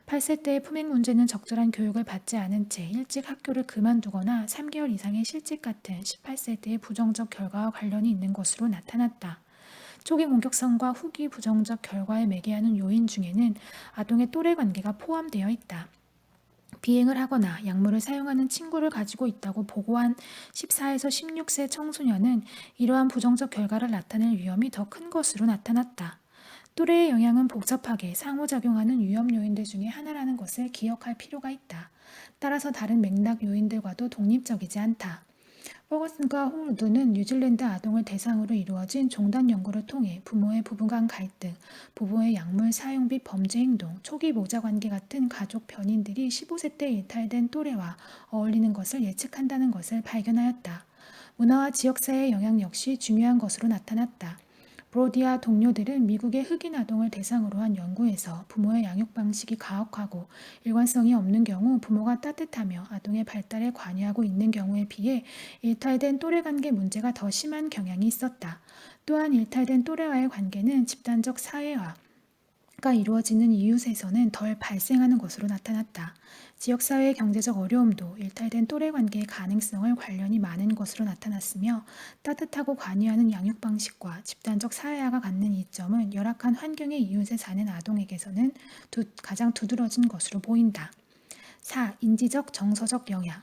8세 때의 품행 문제는 적절한 교육을 받지 않은 채 일찍 학교를 그만두거나 3개월 이상의 실직 같은 18세 때의 부정적 결과와 관련이 있는 것으로 나타났다. 초기 공격성과 후기 부정적 결과에 매개하는 요인 중에는 아동의 또래 관계가 포함되어 있다. 비행을 하거나 약물을 사용하는 친구를 가지고 있다고 보고한 14에서 16세 청소년은 이러한 부정적 결과를 나타낼 위험이 더 큰 것으로 나타났다. 또래의 영향은 복잡하게 상호작용하는 위험 요인들 중에 하나라는 것을 기억할 필요가 있다. 따라서 다른 맥락 요인들과도 독립적이지 않다. 퍼거슨과 홀우드는 뉴질랜드 아동을 대상으로 이루어진 종단 연구를 통해 부모의 부부간 갈등, 부부의 약물 사용 및 범죄 행동, 초기 모자 관계 같은 가족 변인들이 15세 때 일탈된 또래와 어울리는 것을 예측한다는 것을 발견하였다. 문화와 지역사회의 영향 역시 중요한 것으로 나타났다. 브로디와 동료들은 미국의 흑인 아동을 대상으로 한 연구에서 부모의 양육 방식이 가혹하고 일관성이 없는 경우 부모가 따뜻하며 아동의 발달에 관여하고 있는 경우에 비해 일탈된 또래 관계 문제가 더 심한 경향이 있었다. 또한 일탈된 또래와의 관계는 집단적 사회화가 이루어지는 이웃에서는 덜 발생하는 것으로 나타났다. 지역사회의 경제적 어려움도 일탈된 또래 관계의 가능성을 관련이 많은 것으로 나타났으며 따뜻하고 관여하는 양육 방식과 집단적 사회화가 갖는 이점은 열악한 환경의 이웃에 사는 아동에게서는 가장 두드러진 것으로 보인다. 4. 인지적 정서적 영향.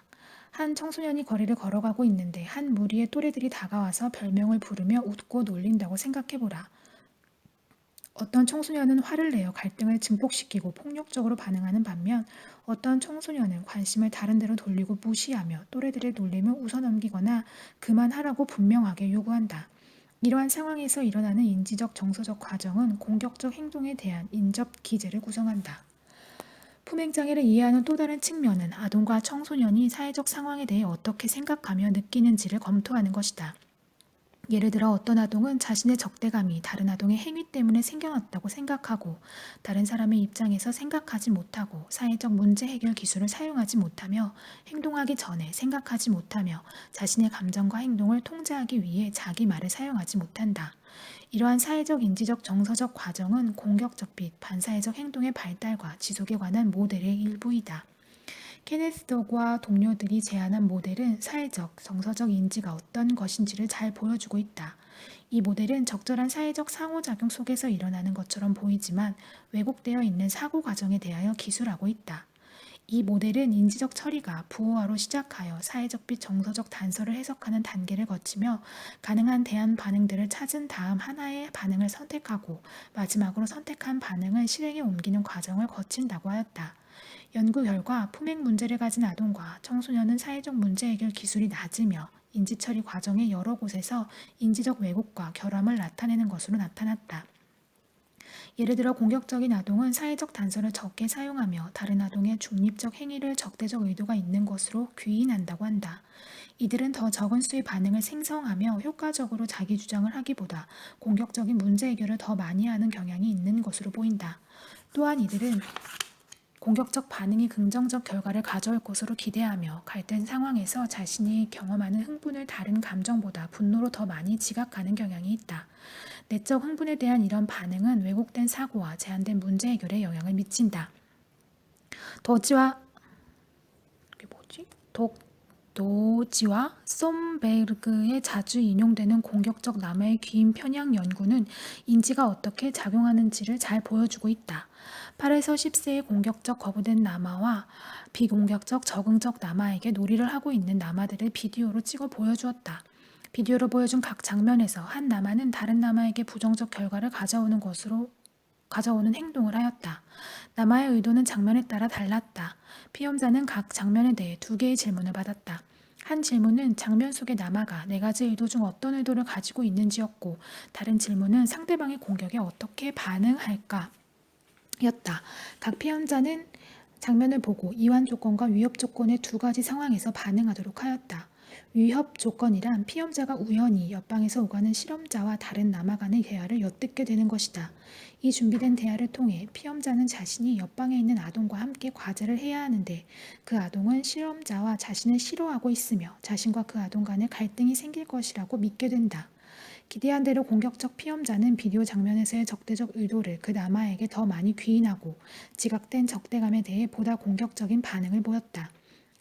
한 청소년이 거리를 걸어가고 있는데 한 무리의 또래들이 다가와서 별명을 부르며 웃고 놀린다고 생각해보라. 어떤 청소년은 화를 내어 갈등을 증폭시키고 폭력적으로 반응하는 반면 어떤 청소년은 관심을 다른 데로 돌리고 무시하며 또래들의 놀림을 웃어넘기거나 그만하라고 분명하게 요구한다. 이러한 상황에서 일어나는 인지적 정서적 과정은 공격적 행동에 대한 인접 기제를 구성한다. 품행장애를 이해하는 또 다른 측면은 아동과 청소년이 사회적 상황에 대해 어떻게 생각하며 느끼는지를 검토하는 것이다. 예를 들어 어떤 아동은 자신의 적대감이 다른 아동의 행위 때문에 생겨났다고 생각하고 다른 사람의 입장에서 생각하지 못하고 사회적 문제 해결 기술을 사용하지 못하며 행동하기 전에 생각하지 못하며 자신의 감정과 행동을 통제하기 위해 자기 말을 사용하지 못한다. 이러한 사회적 인지적 정서적 과정은 공격적 및 반사회적 행동의 발달과 지속에 관한 모델의 일부이다. 케네스 더그와 동료들이 제안한 모델은 사회적, 정서적 인지가 어떤 것인지를 잘 보여주고 있다. 이 모델은 적절한 사회적 상호작용 속에서 일어나는 것처럼 보이지만 왜곡되어 있는 사고 과정에 대하여 기술하고 있다. 이 모델은 인지적 처리가 부호화로 시작하여 사회적 및 정서적 단서를 해석하는 단계를 거치며 가능한 대안 반응들을 찾은 다음 하나의 반응을 선택하고 마지막으로 선택한 반응을 실행에 옮기는 과정을 거친다고 하였다. 연구 결과 품행 문제를 가진 아동과 청소년은 사회적 문제 해결 기술이 낮으며 인지 처리 과정의 여러 곳에서 인지적 왜곡과 결함을 나타내는 것으로 나타났다. 예를 들어 공격적인 아동은 사회적 단서를 적게 사용하며 다른 아동의 중립적 행위를 적대적 의도가 있는 것으로 귀인한다고 한다. 이들은 더 적은 수의 반응을 생성하며 효과적으로 자기 주장을 하기보다 공격적인 문제 해결을 더 많이 하는 경향이 있는 것으로 보인다. 또한 이들은 공격적 반응이 긍정적 결과를 가져올 것으로 기대하며 갈등 상황에서 자신이 경험하는 흥분을 다른 감정보다 분노로 더 많이 지각하는 경향이 있다. 내적 흥분에 대한 이런 반응은 왜곡된 사고와 제한된 문제 해결에 영향을 미친다. 더지와 도지와 솜베르그의 자주 인용되는 공격적 남의 귀인 편향 연구는 인지가 어떻게 작용하는지를 잘 보여주고 있다. 8에서 10세의 공격적 거부된 남아와 비공격적 적응적 남아에게 놀이를 하고 있는 남아들을 비디오로 찍어 보여주었다. 비디오로 보여준 각 장면에서 한 남아는 다른 남아에게 부정적 결과를 가져오는 행동을 하였다. 남아의 의도는 장면에 따라 달랐다. 피험자는 각 장면에 대해 2개의 질문을 받았다. 한 질문은 장면 속의 남아가 4가지 의도 중 어떤 의도를 가지고 있는지였고 다른 질문은 상대방의 공격에 어떻게 반응할까 였다. 각 피험자는 장면을 보고 이완 조건과 위협 조건의 2가지 상황에서 반응하도록 하였다. 위협 조건이란 피험자가 우연히 옆방에서 오가는 실험자와 다른 남아 간의 대화를 엿듣게 되는 것이다. 이 준비된 대화를 통해 피험자는 자신이 옆방에 있는 아동과 함께 과제를 해야 하는데 그 아동은 실험자와 자신을 싫어하고 있으며 자신과 그 아동 간에 갈등이 생길 것이라고 믿게 된다. 기대한 대로 공격적 피험자는 비디오 장면에서의 적대적 의도를 그 남아에게 더 많이 귀인하고 지각된 적대감에 대해 보다 공격적인 반응을 보였다.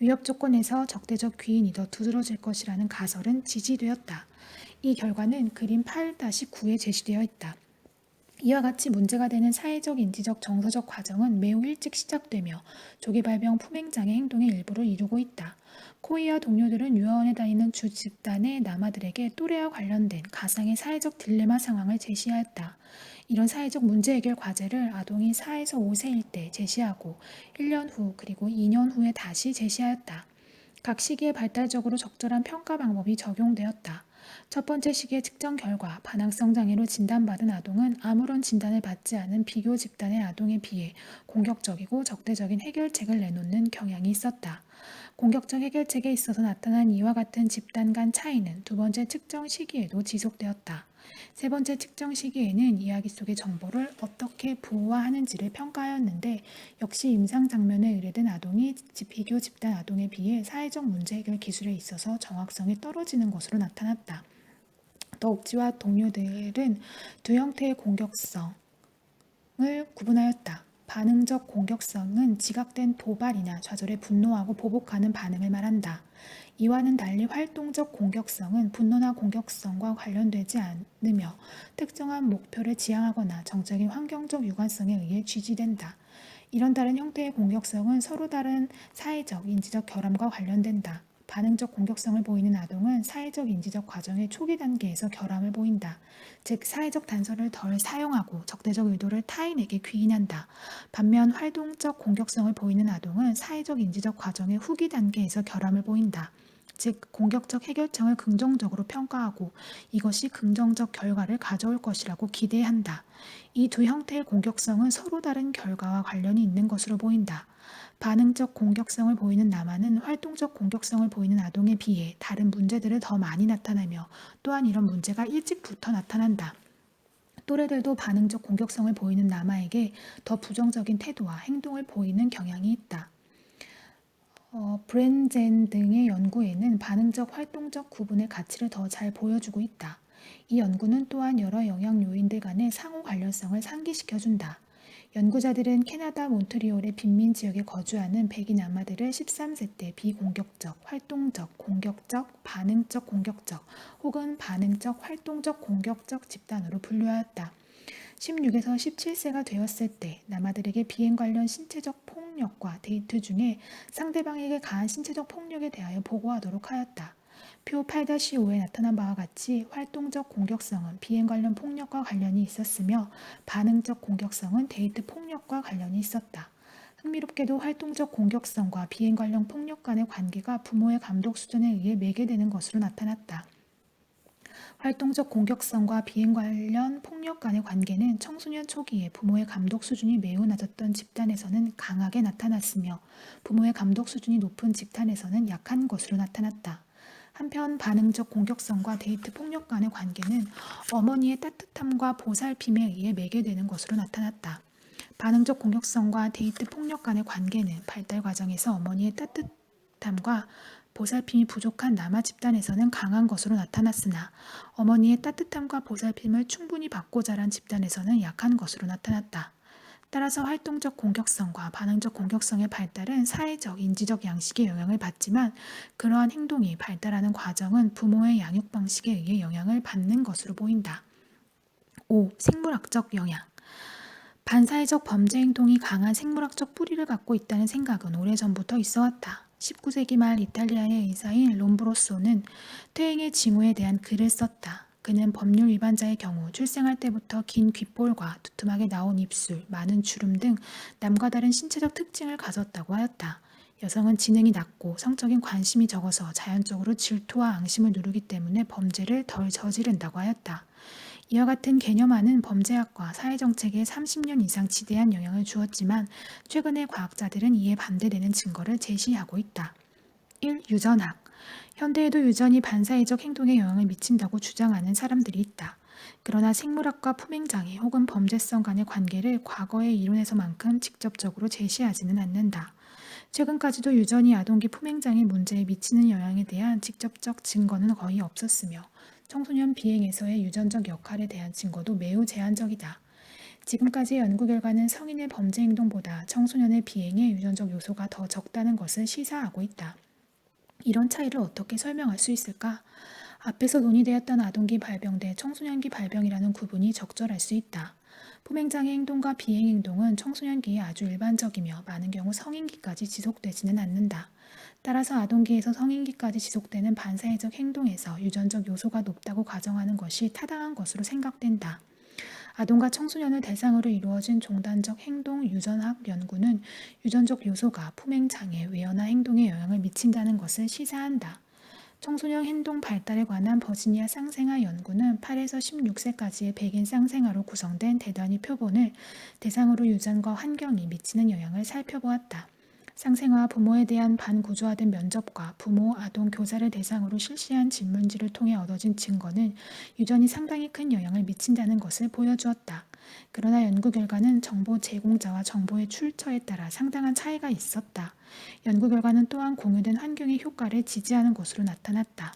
위협 조건에서 적대적 귀인이 더 두드러질 것이라는 가설은 지지되었다. 이 결과는 그림 8-9에 제시되어 있다. 이와 같이 문제가 되는 사회적, 인지적, 정서적 과정은 매우 일찍 시작되며 조기 발병 품행장애 행동의 일부를 이루고 있다. 코이와 동료들은 유아원에 다니는 주 집단의 남아들에게 또래와 관련된 가상의 사회적 딜레마 상황을 제시하였다. 이런 사회적 문제 해결 과제를 아동이 4에서 5세일 때 제시하고 1년 후 그리고 2년 후에 다시 제시하였다. 각 시기에 발달적으로 적절한 평가 방법이 적용되었다. 첫 번째 시기의 측정 결과 반항성 장애로 진단받은 아동은 아무런 진단을 받지 않은 비교 집단의 아동에 비해 공격적이고 적대적인 해결책을 내놓는 경향이 있었다. 공격적 해결책에 있어서 나타난 이와 같은 집단 간 차이는 두 번째 측정 시기에도 지속되었다. 세 번째 측정 시기에는 이야기 속의 정보를 어떻게 부호화하는지를 평가하였는데 역시 임상 장면에 의뢰된 아동이 비교 집단 아동에 비해 사회적 문제 해결 기술에 있어서 정확성이 떨어지는 것으로 나타났다. 덕지와 동료들은 두 형태의 공격성을 구분하였다. 반응적 공격성은 지각된 도발이나 좌절에 분노하고 보복하는 반응을 말한다. 이와는 달리 활동적 공격성은 분노나 공격성과 관련되지 않으며 특정한 목표를 지향하거나 정적인 환경적 유관성에 의해 지지된다. 이런 다른 형태의 공격성은 서로 다른 사회적, 인지적 결함과 관련된다. 반응적 공격성을 보이는 아동은 사회적 인지적 과정의 초기 단계에서 결함을 보인다. 즉 사회적 단서를 덜 사용하고 적대적 의도를 타인에게 귀인한다. 반면 활동적 공격성을 보이는 아동은 사회적 인지적 과정의 후기 단계에서 결함을 보인다. 즉 공격적 해결책을 긍정적으로 평가하고 이것이 긍정적 결과를 가져올 것이라고 기대한다. 이 두 형태의 공격성은 서로 다른 결과와 관련이 있는 것으로 보인다. 반응적 공격성을 보이는 남아는 활동적 공격성을 보이는 아동에 비해 다른 문제들을 더 많이 나타내며 또한 이런 문제가 일찍부터 나타난다. 또래들도 반응적 공격성을 보이는 남아에게 더 부정적인 태도와 행동을 보이는 경향이 있다. 브렌젠 등의 연구에는 반응적 활동적 구분의 가치를 더 잘 보여주고 있다. 이 연구는 또한 여러 영향 요인들 간의 상호 관련성을 상기시켜준다. 연구자들은 캐나다 몬트리올의 빈민 지역에 거주하는 백인 아마들을 13세 때 비공격적, 활동적, 공격적, 반응적 공격적 혹은 반응적, 활동적 공격적 집단으로 분류하였다. 16에서 17세가 되었을 때 남아들에게 비행 관련 신체적 폭력과 데이트 중에 상대방에게 가한 신체적 폭력에 대하여 보고하도록 하였다. 표 8-5에 나타난 바와 같이 활동적 공격성은 비행 관련 폭력과 관련이 있었으며 반응적 공격성은 데이트 폭력과 관련이 있었다. 흥미롭게도 활동적 공격성과 비행 관련 폭력 간의 관계가 부모의 감독 수준에 의해 매개되는 것으로 나타났다. 활동적 공격성과 비행 관련 폭력 간의 관계는 청소년 초기에 부모의 감독 수준이 매우 낮았던 집단에서는 강하게 나타났으며 부모의 감독 수준이 높은 집단에서는 약한 것으로 나타났다. 한편 반응적 공격성과 데이트 폭력 간의 관계는 어머니의 따뜻함과 보살핌에 의해 매개되는 것으로 나타났다. 반응적 공격성과 데이트 폭력 간의 관계는 발달 과정에서 어머니의 따뜻함과 보살핌이 부족한 남아 집단에서는 강한 것으로 나타났으나 어머니의 따뜻함과 보살핌을 충분히 받고 자란 집단에서는 약한 것으로 나타났다. 따라서 활동적 공격성과 반응적 공격성의 발달은 사회적, 인지적 양식의 영향을 받지만 그러한 행동이 발달하는 과정은 부모의 양육 방식에 의해 영향을 받는 것으로 보인다. 5. 생물학적 영향. 반사회적 범죄 행동이 강한 생물학적 뿌리를 갖고 있다는 생각은 오래전부터 있어왔다. 19세기 말 이탈리아의 의사인 롬브로소는 퇴행의 징후에 대한 글을 썼다. 그는 법률 위반자의 경우 출생할 때부터 긴 귓볼과 두툼하게 나온 입술, 많은 주름 등 남과 다른 신체적 특징을 가졌다고 하였다. 여성은 지능이 낮고 성적인 관심이 적어서 자연적으로 질투와 앙심을 누르기 때문에 범죄를 덜 저지른다고 하였다. 이와 같은 개념화는 범죄학과 사회정책에 30년 이상 지대한 영향을 주었지만 최근의 과학자들은 이에 반대되는 증거를 제시하고 있다. 1. 유전학. 현대에도 유전이 반사회적 행동에 영향을 미친다고 주장하는 사람들이 있다. 그러나 생물학과 품행장애 혹은 범죄성 간의 관계를 과거의 이론에서만큼 직접적으로 제시하지는 않는다. 최근까지도 유전이 아동기 품행장애 문제에 미치는 영향에 대한 직접적 증거는 거의 없었으며 청소년 비행에서의 유전적 역할에 대한 증거도 매우 제한적이다. 지금까지의 연구 결과는 성인의 범죄 행동보다 청소년의 비행에 유전적 요소가 더 적다는 것을 시사하고 있다. 이런 차이를 어떻게 설명할 수 있을까? 앞에서 논의되었던 아동기 발병 대 청소년기 발병이라는 구분이 적절할 수 있다. 품행장애 행동과 비행 행동은 청소년기에 아주 일반적이며 많은 경우 성인기까지 지속되지는 않는다. 따라서 아동기에서 성인기까지 지속되는 반사회적 행동에서 유전적 요소가 높다고 가정하는 것이 타당한 것으로 생각된다. 아동과 청소년을 대상으로 이루어진 종단적 행동 유전학 연구는 유전적 요소가 품행장애, 외연화 행동에 영향을 미친다는 것을 시사한다. 청소년 행동 발달에 관한 버지니아 쌍생아 연구는 8에서 16세까지의 백인 쌍생아로 구성된 대단위 표본을 대상으로 유전과 환경이 미치는 영향을 살펴보았다. 쌍생아와 부모에 대한 반구조화된 면접과 부모, 아동, 교사를 대상으로 실시한 질문지를 통해 얻어진 증거는 유전이 상당히 큰 영향을 미친다는 것을 보여주었다. 그러나 연구 결과는 정보 제공자와 정보의 출처에 따라 상당한 차이가 있었다. 연구 결과는 또한 공유된 환경의 효과를 지지하는 것으로 나타났다.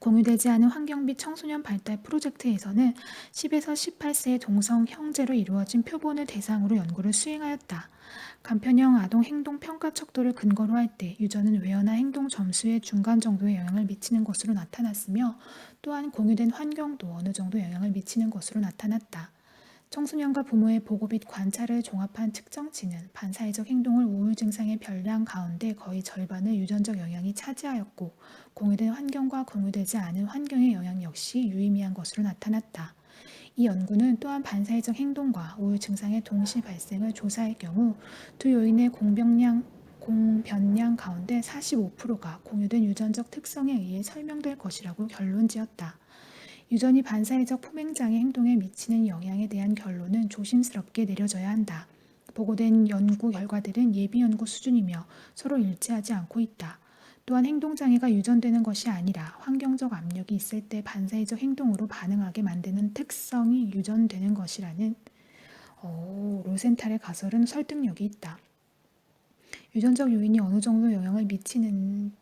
공유되지 않은 환경 및 청소년 발달 프로젝트에서는 10에서 18세의 동성 형제로 이루어진 표본을 대상으로 연구를 수행하였다. 간편형 아동 행동 평가 척도를 근거로 할 때 유전은 외어나 행동 점수의 중간 정도의 영향을 미치는 것으로 나타났으며 또한 공유된 환경도 어느 정도 영향을 미치는 것으로 나타났다. 청소년과 부모의 보고 및 관찰을 종합한 측정치는 반사회적 행동을 우울 증상의 별량 가운데 거의 절반을 유전적 영향이 차지하였고 공유된 환경과 공유되지 않은 환경의 영향 역시 유의미한 것으로 나타났다. 이 연구는 또한 반사회적 행동과 우울 증상의 동시 발생을 조사할 경우 두 요인의 공변량 가운데 45%가 공유된 유전적 특성에 의해 설명될 것이라고 결론지었다. 유전이 반사회적 품행장애 행동에 미치는 영향에 대한 결론은 조심스럽게 내려져야 한다. 보고된 연구 결과들은 예비 연구 수준이며 서로 일치하지 않고 있다. 또한 행동장애가 유전되는 것이 아니라 환경적 압력이 있을 때 반사회적 행동으로 반응하게 만드는 특성이 유전되는 것이라는 로센탈의 가설은 설득력이 있다. 유전적 요인이 어느 정도 영향을 미치는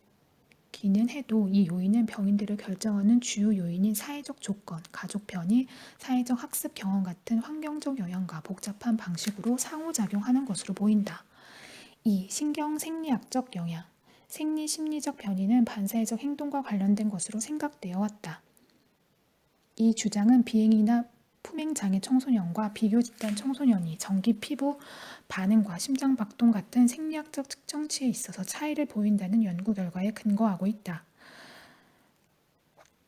기는 해도 이 요인은 병인들을 결정하는 주요 요인인 사회적 조건, 가족 편의, 사회적 학습 경험 같은 환경적 영향과 복잡한 방식으로 상호작용하는 것으로 보인다. 2. 신경 생리학적 영향. 생리 심리적 변이는 반사회적 행동과 관련된 것으로 생각되어 왔다. 이 주장은 비행이나 품행장애 청소년과 비교 집단 청소년이 전기 피부 반응과 심장박동 같은 생리학적 측정치에 있어서 차이를 보인다는 연구 결과에 근거하고 있다.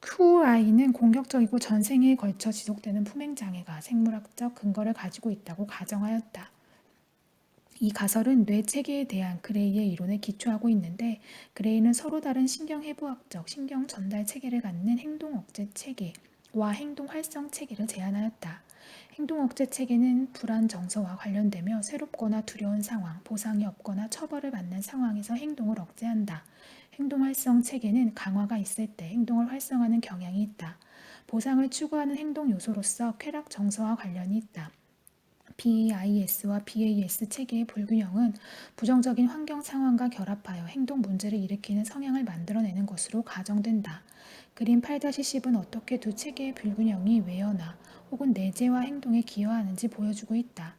QI는 공격적이고 전생에 걸쳐 지속되는 품행장애가 생물학적 근거를 가지고 있다고 가정하였다. 이 가설은 뇌 체계에 대한 그레이의 이론에 기초하고 있는데 그레이는 서로 다른 신경해부학적 신경 전달 체계를 갖는 행동 억제 체계와 행동 활성 체계를 제안하였다. 행동 억제 체계는 불안 정서와 관련되며 새롭거나 두려운 상황, 보상이 없거나 처벌을 받는 상황에서 행동을 억제한다. 행동 활성 체계는 강화가 있을 때 행동을 활성화하는 경향이 있다. 보상을 추구하는 행동 요소로서 쾌락 정서와 관련이 있다. BIS와 BAS 체계의 불균형은 부정적인 환경 상황과 결합하여 행동 문제를 일으키는 성향을 만들어내는 것으로 가정된다. 그림 8-10은 어떻게 두 체계의 불균형이 외어나 혹은 내재화 행동에 기여하는지 보여주고 있다.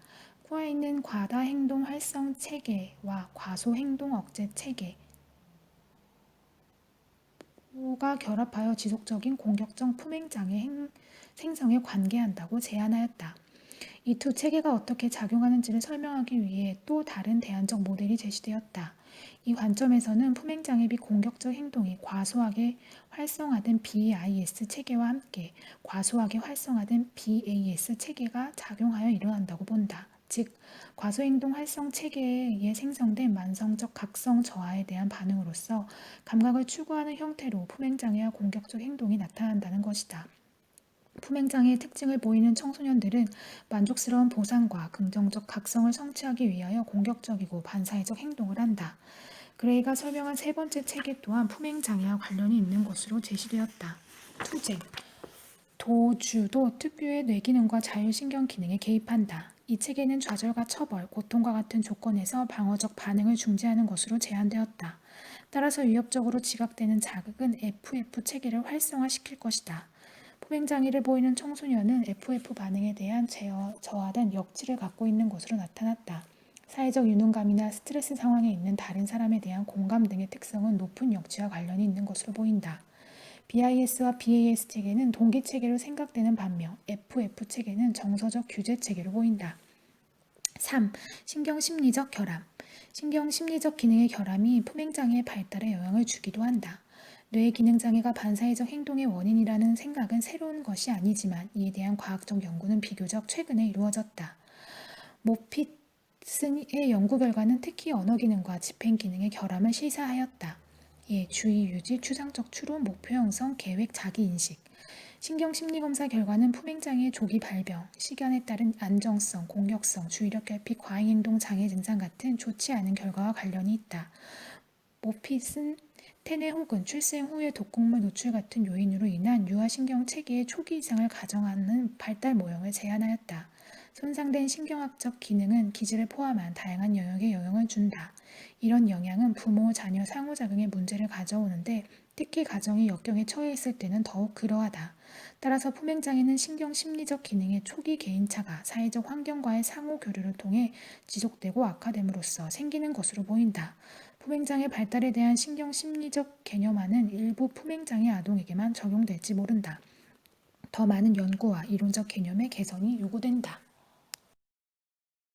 QI는 과다 행동 활성 체계와 과소 행동 억제 체계가 결합하여 지속적인 공격적 품행장애 생성에 관계한다고 제안하였다. 이 두 체계가 어떻게 작용하는지를 설명하기 위해 또 다른 대안적 모델이 제시되었다. 이 관점에서는 품행장애 및 공격적 행동이 과소하게 활성화된 BIS 체계와 함께 과소하게 활성화된 BAS 체계가 작용하여 일어난다고 본다. 즉, 과소행동 활성 체계에 의해 생성된 만성적 각성 저하에 대한 반응으로서 감각을 추구하는 형태로 품행장애와 공격적 행동이 나타난다는 것이다. 품행장애의 특징을 보이는 청소년들은 만족스러운 보상과 긍정적 각성을 성취하기 위하여 공격적이고 반사회적 행동을 한다. 그레이가 설명한 세 번째 체계 또한 품행장애와 관련이 있는 것으로 제시되었다. 투쟁. 도주도 특유의 뇌기능과 자율신경 기능에 개입한다. 이 체계는 좌절과 처벌, 고통과 같은 조건에서 방어적 반응을 중지하는 것으로 제한되었다. 따라서 위협적으로 지각되는 자극은 FF 체계를 활성화시킬 것이다. 품행장애를 보이는 청소년은 FF 반응에 대한 저하된 역치를 갖고 있는 것으로 나타났다. 사회적 유능감이나 스트레스 상황에 있는 다른 사람에 대한 공감 등의 특성은 높은 역치와 관련이 있는 것으로 보인다. BIS와 BAS 체계는 동기 체계로 생각되는 반면 FF 체계는 정서적 규제 체계로 보인다. 3. 신경심리적 결함. 신경심리적 기능의 결함이 품행장애의 발달에 영향을 주기도 한다. 뇌의 기능장애가 반사회적 행동의 원인이라는 생각은 새로운 것이 아니지만 이에 대한 과학적 연구는 비교적 최근에 이루어졌다. 모핏의 연구 결과는 특히 언어 기능과 집행 기능의 결함을 시사하였다. 예, 주의 유지, 추상적 추론, 목표 형성, 계획, 자기인식. 신경심리검사 결과는 품행장애의 조기 발병, 시간에 따른 안정성, 공격성, 주의력 결핍, 과잉행동 장애 증상 같은 좋지 않은 결과와 관련이 있다. 모핏은 태내 혹은 출생 후의 독극물 노출 같은 요인으로 인한 유아신경 체계의 초기 이상을 가정하는 발달 모형을 제안하였다. 손상된 신경학적 기능은 기질을 포함한 다양한 영역에 영향을 준다. 이런 영향은 부모, 자녀 상호작용에 문제를 가져오는데 특히 가정이 역경에 처해 있을 때는 더욱 그러하다. 따라서 품행장애는 신경심리적 기능의 초기 개인차가 사회적 환경과의 상호 교류를 통해 지속되고 악화됨으로써 생기는 것으로 보인다. 품행장애 발달에 대한 신경심리적 개념화는 일부 품행장애 아동에게만 적용될지 모른다. 더 많은 연구와 이론적 개념의 개선이 요구된다.